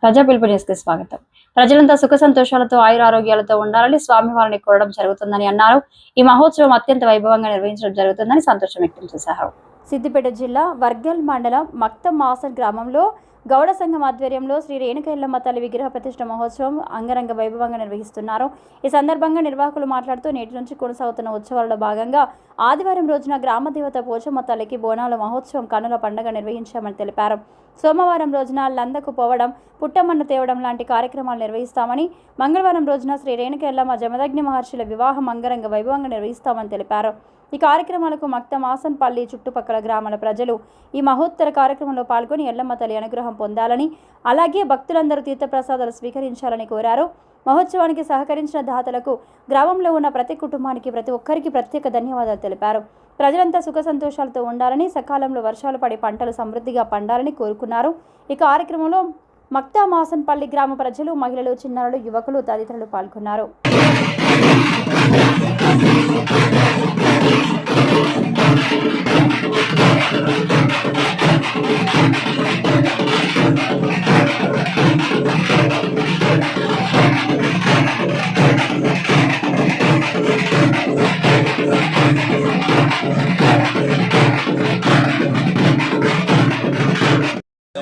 ప్రజా పిలుపు న్యూస్కి స్వాగతం. ప్రజలంతా సుఖ సంతోషాలతో ఆయురారోగ్యాలతో ఉండాలని స్వామివారిని కోరడం జరుగుతుందని అన్నారు. ఈ మహోత్సవం అత్యంత వైభవంగా నిర్వహించడం జరుగుతుందని సంతోషం వ్యక్తం చేశారు. సిద్దిపేట జిల్లా వర్గల్ మండలం మక్తం మాసన్ గ్రామంలో గౌడ సంఘం ఆధ్వర్యంలో శ్రీ రేణుక ఎల్లమ్మ తల్లి విగ్రహ ప్రతిష్ఠ మహోత్సవం అంగరంగ వైభవంగా నిర్వహిస్తున్నారు. ఈ సందర్భంగా నిర్వాహకులు మాట్లాడుతూ నేటి నుంచి కొనసాగుతున్న ఉత్సవాలలో భాగంగా ఆదివారం రోజున గ్రామ దేవత పోచమ్మ తల్లికి బోనాల మహోత్సవం కన్నుల పండుగ నిర్వహించామని తెలిపారు. సోమవారం రోజున లందకు పోవడం, పుట్టమన్ను తేవడం లాంటి కార్యక్రమాలు నిర్వహిస్తామని, మంగళవారం రోజున శ్రీ రేణుక ఎల్లమ్మ జమదగ్ని మహర్షుల వివాహం అంగరంగ వైభవంగా నిర్వహిస్తామని తెలిపారు. ఈ కార్యక్రమాలకు మక్తం ఆసన్పల్లి చుట్టుపక్కల గ్రామాల ప్రజలు ఈ మహోత్తర కార్యక్రమంలో పాల్గొని ఎల్లమ్మ తల్లి అనుగ్రహం పొందాలని, అలాగే భక్తులందరూ తీర్థప్రసాదాలు స్వీకరించాలని కోరారు. మహోత్సవానికి సహకరించిన దాతలకు, గ్రామంలో ఉన్న ప్రతి కుటుంబానికి, ప్రతి ఒక్కరికి ప్రత్యేక ధన్యవాదాలు తెలిపారు. ప్రజలంతా సుఖ సంతోషాలతో ఉండాలని, సకాలంలో వర్షాలు పడి పంటలు సమృద్ధిగా పండాలని కోరుకున్నారు. ఈ కార్యక్రమంలో మక్తా మాసన్పల్లి గ్రామ ప్రజలు, మహిళలు, చిన్నారులు, యువకులు తదితరులు పాల్గొన్నారు.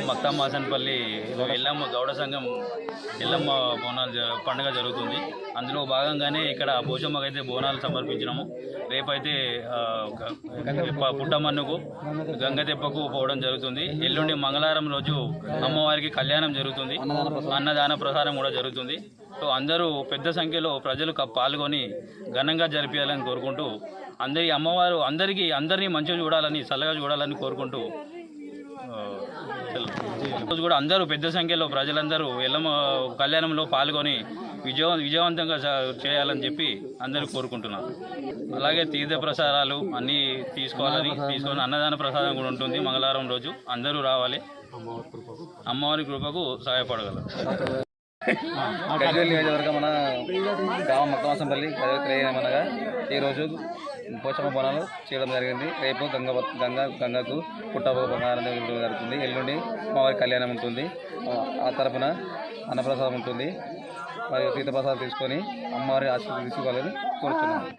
మక్తా మాసన్పల్లి ఎల్లమ్మ గౌడ సంఘం ఎల్లమ్మ బోనాలు పండుగ జరుగుతుంది. అందులో భాగంగానే ఇక్కడ పోచమ్మకి అయితే బోనాలు సమర్పించినాము. రేపైతే పుట్టమన్నుకు గంగతెప్పకు పోవడం జరుగుతుంది. ఎల్లుండి మంగళవారం రోజు అమ్మవారికి కళ్యాణం జరుగుతుంది. అన్నదాన ప్రసారం కూడా జరుగుతుంది. సో అందరూ పెద్ద సంఖ్యలో ప్రజలు పాల్గొని ఘనంగా జరిపించాలని కోరుకుంటూ, అమ్మవారు అందరినీ మంచిగా చూడాలని, చల్లగా చూడాలని కోరుకుంటూ రోజు కూడా అందరూ పెద్ద సంఖ్యలో ప్రజలందరూ ఎల్లమ్మ కళ్యాణంలో పాల్గొని విజయవంతంగా చేయాలని చెప్పి అందరూ కోరుకుంటున్నారు. అలాగే తీర్థ ప్రసాదాలు అన్నీ తీసుకొని అన్నదాన ప్రసాదం కూడా ఉంటుంది. మంగళవారం రోజు అందరూ రావాలి, అమ్మవారి కృపకు సహాయపడగలరు. మన గ్రామం మక్తం మాసన్పల్లి అనగా ఈరోజు పోచమ్మ బోనాలు చేయడం జరిగింది. రేపు గంగకు పుట్టబోనాలు జరుగుతుంది. ఎల్లుండి అమ్మవారి కళ్యాణం ఉంటుంది. ఆ తరపున అన్నప్రసాదం ఉంటుంది. మరియు తీర్థప్రసాదం తీసుకొని అమ్మవారి ఆశీర్వాదం తీసుకోవాలని కోరుతున్నాను.